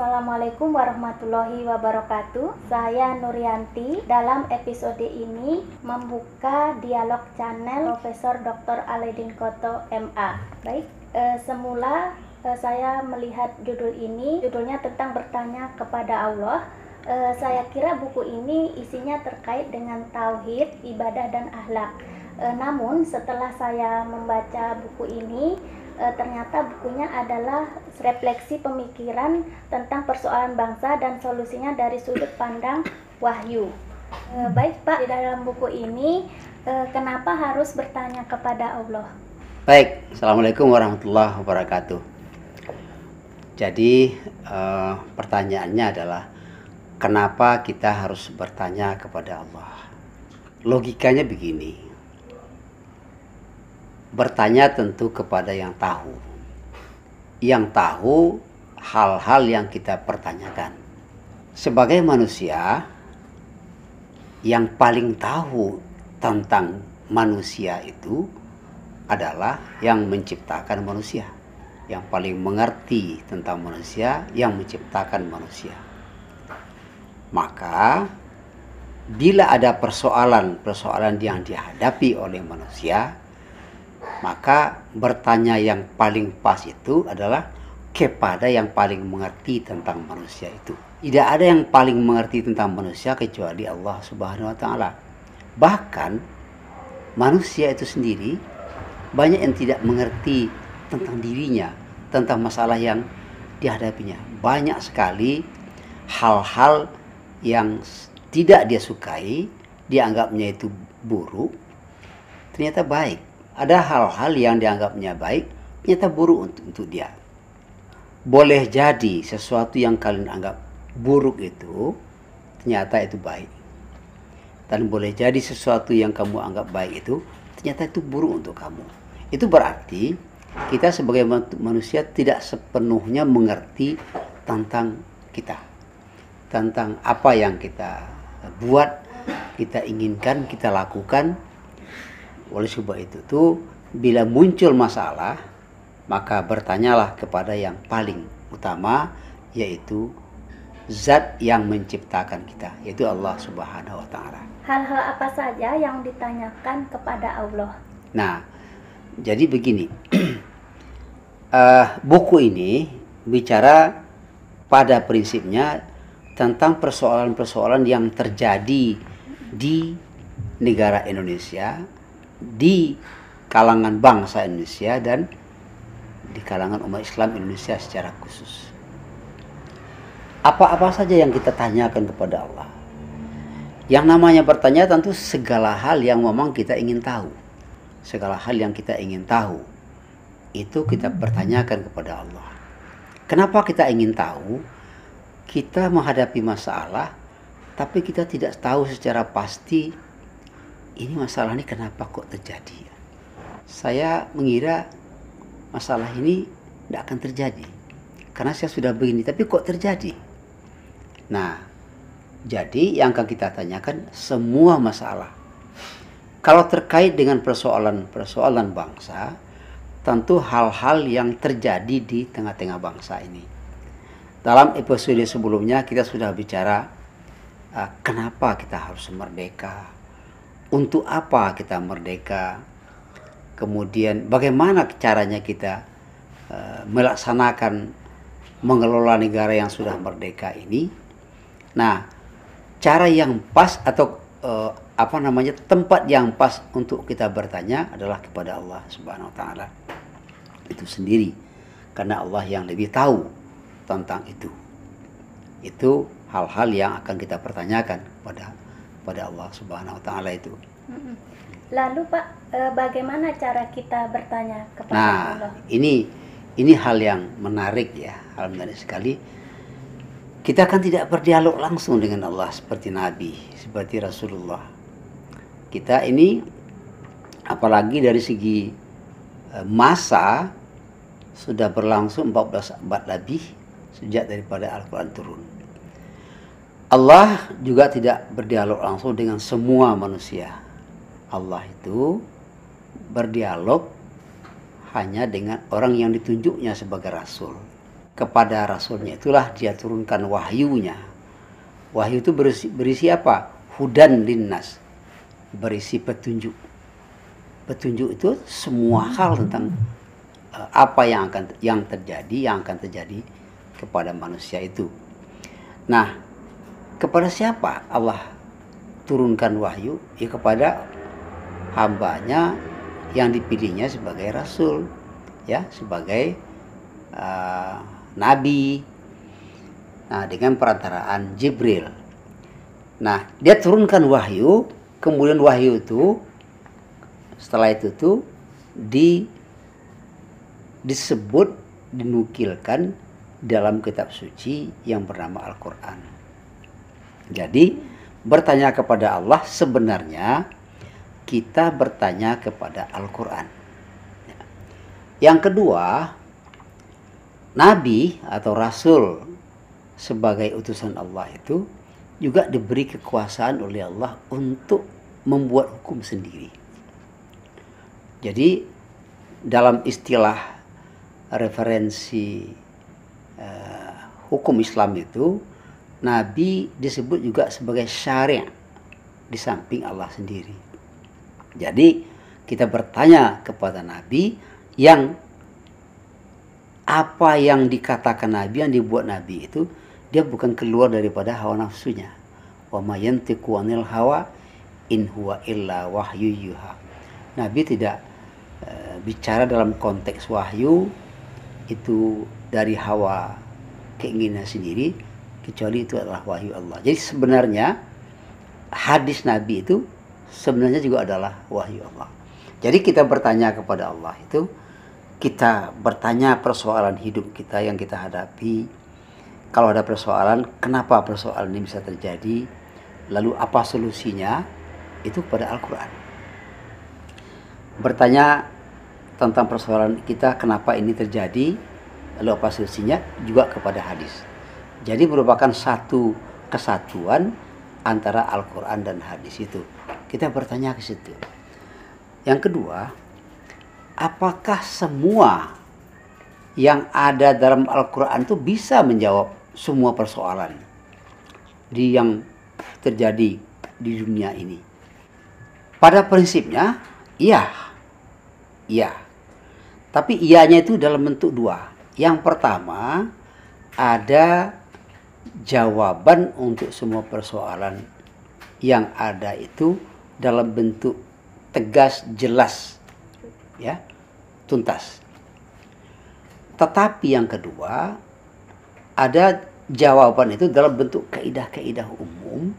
Assalamualaikum warahmatullahi wabarakatuh. Saya Nuryanti. Dalam episode ini membuka dialog channel Profesor Dr. Aledin Koto MA. Baik, semula saya melihat judul ini, judulnya tentang bertanya kepada Allah. Saya kira buku ini isinya terkait dengan tauhid, ibadah dan akhlak. Namun setelah saya membaca buku ini, ternyata bukunya adalah refleksi pemikiran tentang persoalan bangsa dan solusinya dari sudut pandang wahyu. Baik Pak, di dalam buku ini kenapa harus bertanya kepada Allah? Baik, Assalamualaikum warahmatullahi wabarakatuh. Jadi pertanyaannya adalah kenapa kita harus bertanya kepada Allah? Logikanya begini. Bertanya tentu kepada yang tahu. Yang tahu hal-hal yang kita pertanyakan. Sebagai manusia, yang paling tahu tentang manusia itu adalah yang menciptakan manusia. Yang paling mengerti tentang manusia, yang menciptakan manusia. Maka, bila ada persoalan-persoalan yang dihadapi oleh manusia, maka bertanya yang paling pas itu adalah kepada yang paling mengerti tentang manusia itu. Tidak ada yang paling mengerti tentang manusia kecuali Allah Subhanahu wa Ta'ala. Bahkan manusia itu sendiri banyak yang tidak mengerti tentang dirinya, tentang masalah yang dihadapinya. Banyak sekali hal-hal yang tidak dia sukai, dianggapnya itu buruk, ternyata baik. Ada hal-hal yang dianggapnya baik, ternyata buruk untuk dia. Boleh jadi sesuatu yang kalian anggap buruk itu, ternyata itu baik. Dan boleh jadi sesuatu yang kamu anggap baik itu, ternyata itu buruk untuk kamu. Itu berarti kita sebagai manusia tidak sepenuhnya mengerti tentang kita. Tentang apa yang kita buat, kita inginkan, kita lakukan. Oleh sebab itu tuh, bila muncul masalah, maka bertanyalah kepada yang paling utama, yaitu Zat yang menciptakan kita, yaitu Allah Subhanahu wa Ta'ala. Hal-hal apa saja yang ditanyakan kepada Allah? Nah, jadi begini, buku ini bicara pada prinsipnya tentang persoalan-persoalan yang terjadi di negara Indonesia, di kalangan bangsa Indonesia, dan di kalangan umat Islam Indonesia secara khusus. Apa-apa saja yang kita tanyakan kepada Allah. Yang namanya bertanya tentu segala hal yang memang kita ingin tahu. Segala hal yang kita ingin tahu, itu kita pertanyakan kepada Allah. Kenapa kita ingin tahu? Kita menghadapi masalah, tapi kita tidak tahu secara pasti ini masalah ini kenapa kok terjadi. Saya mengira masalah ini tidak akan terjadi karena saya sudah begini, tapi kok terjadi. Nah, jadi yang akan kita tanyakan semua masalah. Kalau terkait dengan persoalan bangsa, tentu hal-hal yang terjadi di tengah-tengah bangsa ini. Dalam episode sebelumnya kita sudah bicara kenapa kita harus merdeka. Untuk apa kita merdeka? Kemudian bagaimana caranya kita melaksanakan mengelola negara yang sudah merdeka ini? Nah, cara yang pas atau tempat yang pas untuk kita bertanya adalah kepada Allah Subhanahu wa Ta'ala. Itu sendiri, karena Allah yang lebih tahu tentang itu. Itu hal-hal yang akan kita pertanyakan pada Allah Subhanahu wa Ta'ala itu. Lalu Pak, bagaimana cara kita bertanya kepada Allah? Ini hal yang menarik ya, hal menarik sekali. Kita kan tidak berdialog langsung dengan Allah seperti Nabi, seperti Rasulullah. Kita ini apalagi dari segi masa sudah berlangsung 14 abad lebih sejak daripada Al-Quran turun. Allah juga tidak berdialog langsung dengan semua manusia. Allah itu berdialog hanya dengan orang yang ditunjuknya sebagai rasul. kepada Rasulnya itulah dia turunkan wahyunya. Wahyu itu berisi apa? Hudan linnas, berisi petunjuk. Petunjuk itu semua hal tentang apa yang akan terjadi kepada manusia itu. Nah, kepada siapa Allah turunkan wahyu? Ya kepada hambanya yang dipilihnya sebagai rasul, ya, sebagai nabi. Nah, dengan perantaraan Jibril. Nah, dia turunkan wahyu, kemudian wahyu itu setelah itu tuh disebut, dinukilkan dalam kitab suci yang bernama Al-Quran. Jadi bertanya kepada Allah, sebenarnya kita bertanya kepada Al-Quran. Yang kedua, Nabi atau Rasul sebagai utusan Allah itu juga diberi kekuasaan oleh Allah untuk membuat hukum sendiri. Jadi dalam istilah referensi hukum Islam itu, Nabi disebut juga sebagai syari' di samping Allah sendiri. Jadi kita bertanya kepada Nabi yang apa yang dikatakan Nabi, yang dibuat Nabi itu, dia bukan keluar daripada hawa nafsunya. Wa ma yantiqu 'anil hawa in huwa illa wahyu yuha. Nabi tidak bicara dalam konteks wahyu itu dari hawa keinginan sendiri, kecuali itu adalah wahyu Allah. Jadi sebenarnya hadis Nabi itu sebenarnya juga adalah wahyu Allah. Jadi kita bertanya kepada Allah itu, kita bertanya persoalan hidup kita yang kita hadapi. Kalau ada persoalan, kenapa persoalan ini bisa terjadi? Lalu apa solusinya? Itu pada Al-Quran. Bertanya tentang persoalan kita, kenapa ini terjadi? Lalu apa solusinya? Juga kepada hadis. Jadi merupakan satu kesatuan antara Al-Quran dan hadis itu. Kita bertanya ke situ. Yang kedua, apakah semua yang ada dalam Al-Quran itu bisa menjawab semua persoalan yang terjadi di dunia ini? Pada prinsipnya, iya. Tapi iyanya itu dalam bentuk dua. Yang pertama, ada jawaban untuk semua persoalan yang ada itu dalam bentuk tegas, jelas, ya, tuntas. Tetapi yang kedua, ada jawaban itu dalam bentuk kaidah-kaidah umum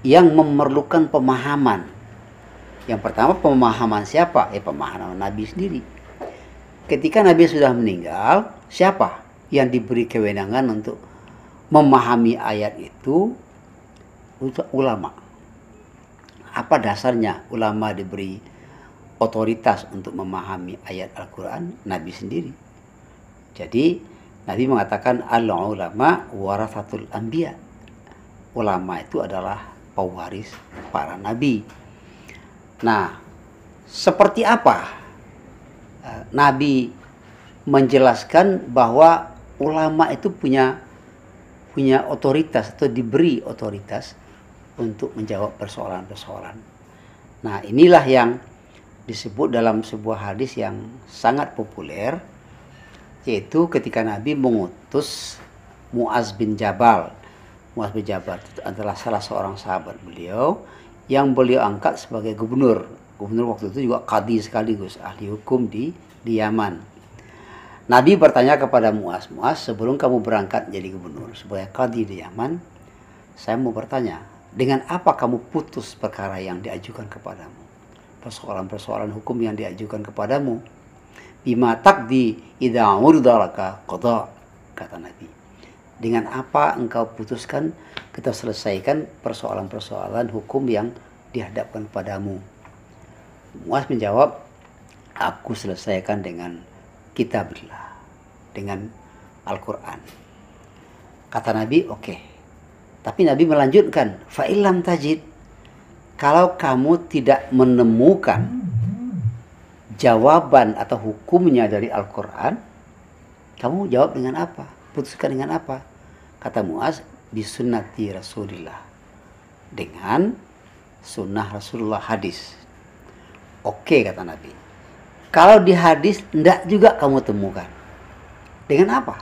yang memerlukan pemahaman. Yang pertama, pemahaman siapa? Pemahaman Nabi sendiri. Ketika Nabi sudah meninggal, siapa yang diberi kewenangan untuk memahami ayat itu? Ulama. Apa dasarnya ulama diberi otoritas untuk memahami ayat Al-Quran? Nabi sendiri. Jadi Nabi mengatakan al-ulama warathatul anbiya. Ulama itu adalah pewaris para nabi. Nah, seperti apa Nabi menjelaskan bahwa ulama itu punya otoritas atau diberi otoritas untuk menjawab persoalan-persoalan. Nah, inilah yang disebut dalam sebuah hadis yang sangat populer, yaitu ketika Nabi mengutus Mu'az bin Jabal. Mu'az bin Jabal itu adalah salah seorang sahabat beliau yang beliau angkat sebagai gubernur. Gubernur waktu itu juga qadhi sekaligus, ahli hukum di Yaman. Nabi bertanya kepada Mu'az, Mu'az, sebelum kamu berangkat jadi gubernur sebagai qadhi di Yaman, saya mau bertanya, dengan apa kamu putus perkara yang diajukan kepadamu? Persoalan-persoalan hukum yang diajukan kepadamu. Bima taqdi idza urdalaka qada, kata Nabi. Dengan apa engkau putuskan, kita selesaikan persoalan-persoalan hukum yang dihadapkan padamu? Mu'az menjawab, aku selesaikan dengan kitabillah, dengan Al-Quran. Kata Nabi, oke. Tapi Nabi melanjutkan, fa illam tajid, kalau kamu tidak menemukan jawaban atau hukumnya dari Al-Quran, Kamu jawab dengan apa? Putuskan dengan apa? Kata Muaz, bisunnati Rasulillah. Dengan sunnah Rasulullah, hadis. Oke, kata Nabi. Kalau di hadis tidak juga kamu temukan. Dengan apa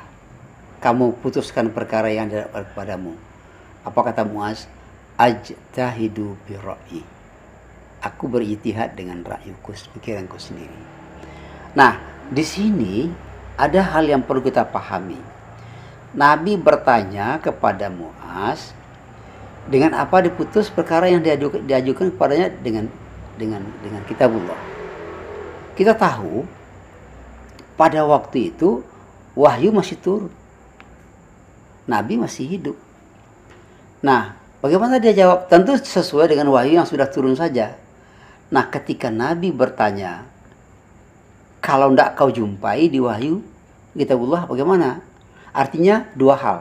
kamu putuskan perkara yang ada kepadamu? Apa kata Muaz? Ajtahidu bi ra'yi. Aku berijtihad dengan ra'yuku, pikiranku sendiri. Nah, di sini ada hal yang perlu kita pahami. Nabi bertanya kepada Muaz, dengan apa diputus perkara yang diajukan kepadanya dengan kitabullah. Kita tahu pada waktu itu wahyu masih turun. Nabi masih hidup. Nah, bagaimana dia jawab? Tentu sesuai dengan wahyu yang sudah turun saja. Nah, ketika Nabi bertanya, kalau tidak kau jumpai di wahyu kitabullah bagaimana? Artinya dua hal.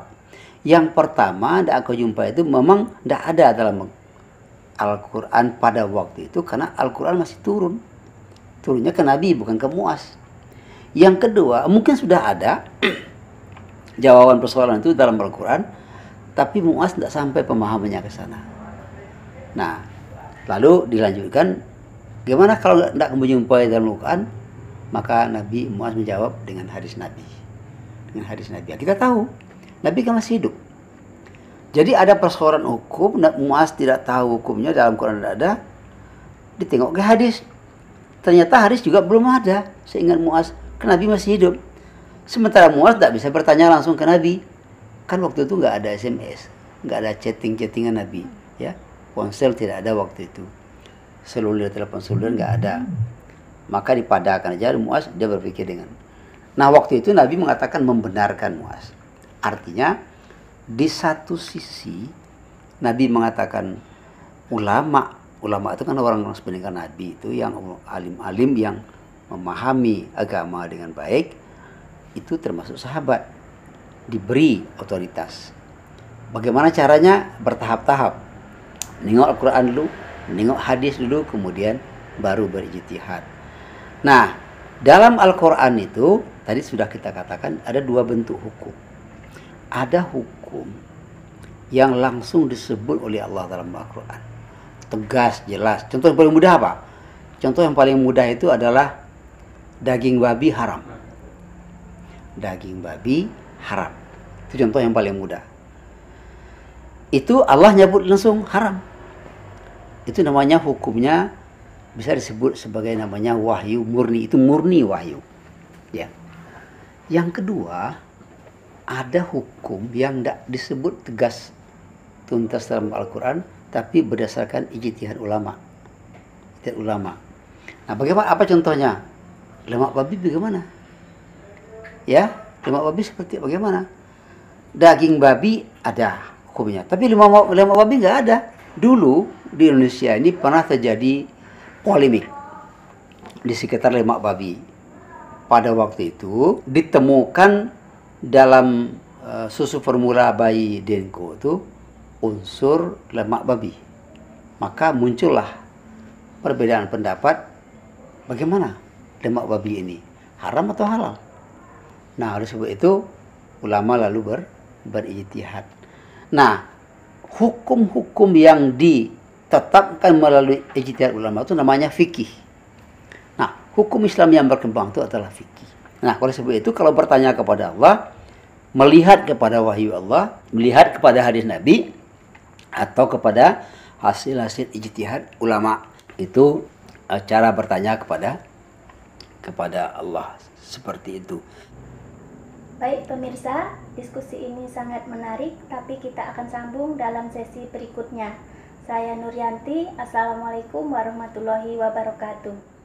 Yang pertama, tidak kau jumpai itu memang tidak ada dalam Al-Quran pada waktu itu, karena Al-Quran masih turun. Turunnya ke Nabi, bukan ke Muaz. Yang kedua, mungkin sudah ada jawaban persoalan itu dalam Al-Quran, tapi Muaz tidak sampai pemahamannya ke sana. Nah, lalu dilanjutkan, gimana kalau tidak kamu jumpai dalam Al-Quran? Maka Nabi Muaz menjawab dengan hadis Nabi. Dengan hadis Nabi. Kita tahu, Nabi kan masih hidup. Jadi ada persoalan hukum, Muaz tidak tahu hukumnya, dalam Quran tidak ada, ditengok ke hadis. Ternyata hadis juga belum ada, seingat Muaz, kan Nabi masih hidup. Sementara Muaz tidak bisa bertanya langsung ke Nabi. Kan waktu itu nggak ada SMS, nggak ada chattingan Nabi. Ya, ponsel tidak ada waktu itu. Seluler, telepon seluler nggak ada. Maka dipadakan aja Muaz, dia berpikir dengan. Nah, waktu itu Nabi mengatakan membenarkan Muaz. Artinya, di satu sisi Nabi mengatakan ulama itu kan orang-orang sepeninggal Nabi itu yang alim-alim yang memahami agama dengan baik, itu termasuk sahabat, diberi otoritas. Bagaimana caranya? Bertahap-tahap. Nengok Al-Quran dulu, nengok hadis dulu, kemudian baru berijtihad. Nah, dalam Al-Quran itu tadi sudah kita katakan ada dua bentuk hukum. Ada hukum yang langsung disebut oleh Allah dalam Al-Quran, tegas, jelas. Contoh yang paling mudah apa? Contoh yang paling mudah itu adalah daging babi haram. Daging babi haram. Itu contoh yang paling mudah. Itu Allah nyebut langsung haram. Itu namanya hukumnya bisa disebut sebagai namanya wahyu murni. Itu murni wahyu. Ya. Yang kedua, ada hukum yang tidak disebut tegas tuntas dalam Al-Quran, tapi berdasarkan ijtihad ulama. Ijtihad ulama. Nah, bagaimana? Apa contohnya? Lemak babi bagaimana? Ya, lemak babi seperti bagaimana? Daging babi ada hukumnya, tapi lemak babi nggak ada. Dulu di Indonesia ini pernah terjadi polemik di sekitar lemak babi. Pada waktu itu ditemukan dalam susu formula bayi Denko itu unsur lemak babi. Maka muncullah perbedaan pendapat, bagaimana lemak babi ini, haram atau halal? Nah, oleh sebab itu ulama lalu berijtihad. Nah, hukum-hukum yang ditetapkan melalui ijtihad ulama itu namanya fikih. Nah, hukum Islam yang berkembang itu adalah fikih. Nah, oleh sebab itu kalau bertanya kepada Allah, melihat kepada wahyu Allah, melihat kepada hadis Nabi, atau kepada hasil-hasil ijtihad ulama, itu cara bertanya kepada Allah, seperti itu. Baik pemirsa, diskusi ini sangat menarik, tapi kita akan sambung dalam sesi berikutnya. Saya Nuryanti, Assalamualaikum warahmatullahi wabarakatuh.